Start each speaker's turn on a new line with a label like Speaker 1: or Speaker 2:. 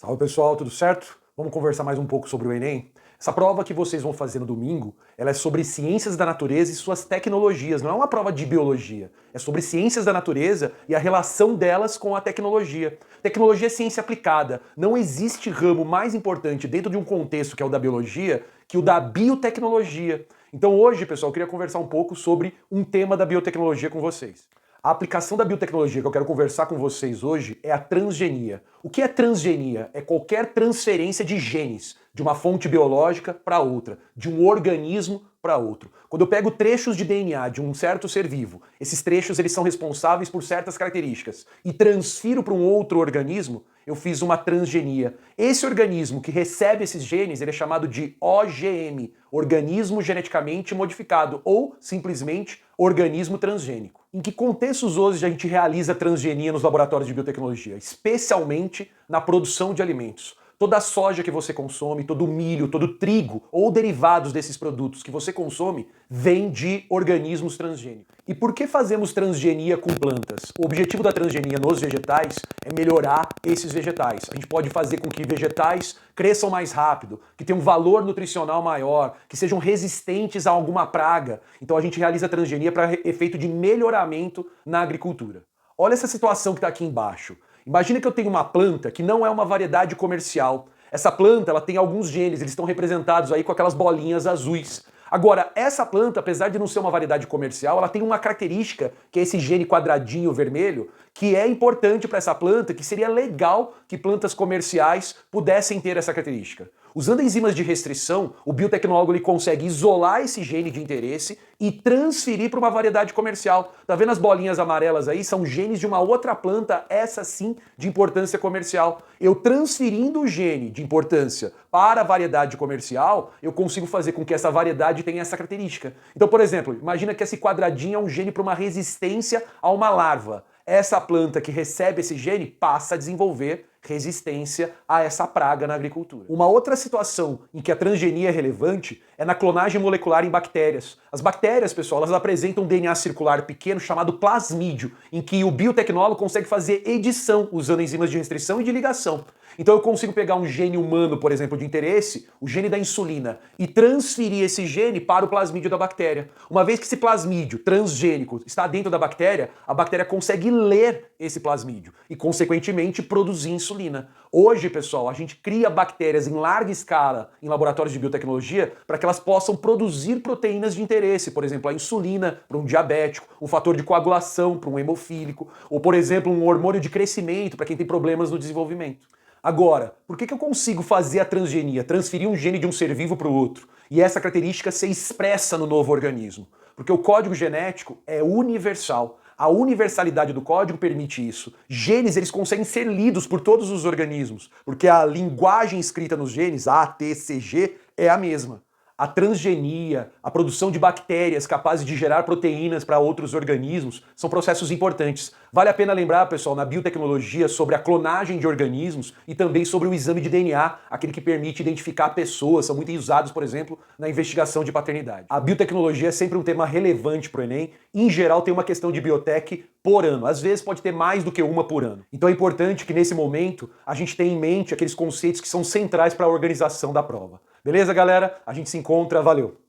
Speaker 1: Salve pessoal, tudo certo? Vamos conversar mais um pouco sobre o Enem? Essa prova que vocês vão fazer no domingo, ela é sobre ciências da natureza e suas tecnologias, não é uma prova de biologia. É sobre ciências da natureza e a relação delas com a tecnologia. Tecnologia é ciência aplicada. Não existe ramo mais importante dentro de um contexto que é o da biologia que o da biotecnologia. Então hoje, pessoal, eu queria conversar um pouco sobre um tema da biotecnologia com vocês. A aplicação da biotecnologia que eu quero conversar com vocês hoje é a transgenia. O que é transgenia? É qualquer transferência de genes de uma fonte biológica para outra, de um organismo para outro. Quando eu pego trechos de DNA de um certo ser vivo, esses trechos eles são responsáveis por certas características e transfiro para um outro organismo, eu fiz uma transgenia. Esse organismo que recebe esses genes, ele é chamado de OGM, organismo geneticamente modificado, ou simplesmente organismo transgênico. Em que contextos hoje a gente realiza transgenia nos laboratórios de biotecnologia? Especialmente na produção de alimentos. Toda a soja que você consome, todo o milho, todo o trigo ou derivados desses produtos que você consome vem de organismos transgênicos. E por que fazemos transgenia com plantas? O objetivo da transgenia nos vegetais é melhorar esses vegetais. A gente pode fazer com que vegetais cresçam mais rápido, que tenham um valor nutricional maior, que sejam resistentes a alguma praga. Então a gente realiza transgenia para efeito de melhoramento na agricultura. Olha essa situação que está aqui embaixo. Imagina que eu tenho uma planta que não é uma variedade comercial. Essa planta ela tem alguns genes, eles estão representados aí com aquelas bolinhas azuis. Agora, essa planta, apesar de não ser uma variedade comercial, ela tem uma característica, que é esse gene quadradinho vermelho, que é importante para essa planta, que seria legal que plantas comerciais pudessem ter essa característica. Usando enzimas de restrição, o biotecnólogo ele consegue isolar esse gene de interesse e transferir para uma variedade comercial. Tá vendo as bolinhas amarelas aí? São genes de uma outra planta, essa sim, de importância comercial. Eu transferindo o gene de importância para a variedade comercial, eu consigo fazer com que essa variedade tenha essa característica. Então, por exemplo, imagina que esse quadradinho é um gene para uma resistência a uma larva. Essa planta que recebe esse gene passa a desenvolver resistência a essa praga na agricultura. Uma outra situação em que a transgenia é relevante é na clonagem molecular em bactérias. As bactérias, pessoal, elas apresentam um DNA circular pequeno chamado plasmídio, em que o biotecnólogo consegue fazer edição usando enzimas de restrição e de ligação. Então eu consigo pegar um gene humano, por exemplo, de interesse, o gene da insulina, e transferir esse gene para o plasmídio da bactéria. Uma vez que esse plasmídio transgênico está dentro da bactéria, a bactéria consegue ler esse plasmídio e, consequentemente, produzir insulina. Hoje, pessoal, a gente cria bactérias em larga escala em laboratórios de biotecnologia para que elas possam produzir proteínas de interesse, por exemplo, a insulina para um diabético, um fator de coagulação para um hemofílico, ou, por exemplo, um hormônio de crescimento para quem tem problemas no desenvolvimento. Agora, por que eu consigo fazer a transgenia, transferir um gene de um ser vivo para o outro, e essa característica ser expressa no novo organismo? Porque o código genético é universal. A universalidade do código permite isso. Genes, eles conseguem ser lidos por todos os organismos, porque a linguagem escrita nos genes, A, T, C, G, é a mesma. A transgenia, a produção de bactérias capazes de gerar proteínas para outros organismos são processos importantes. Vale a pena lembrar, pessoal, na biotecnologia sobre a clonagem de organismos e também sobre o exame de DNA, aquele que permite identificar pessoas, são muito usados, por exemplo, na investigação de paternidade. A biotecnologia é sempre um tema relevante para o Enem. Em geral, tem uma questão de biotech por ano. Às vezes pode ter mais do que uma por ano. Então é importante que nesse momento a gente tenha em mente aqueles conceitos que são centrais para a organização da prova. Beleza, galera? A gente se encontra. Valeu!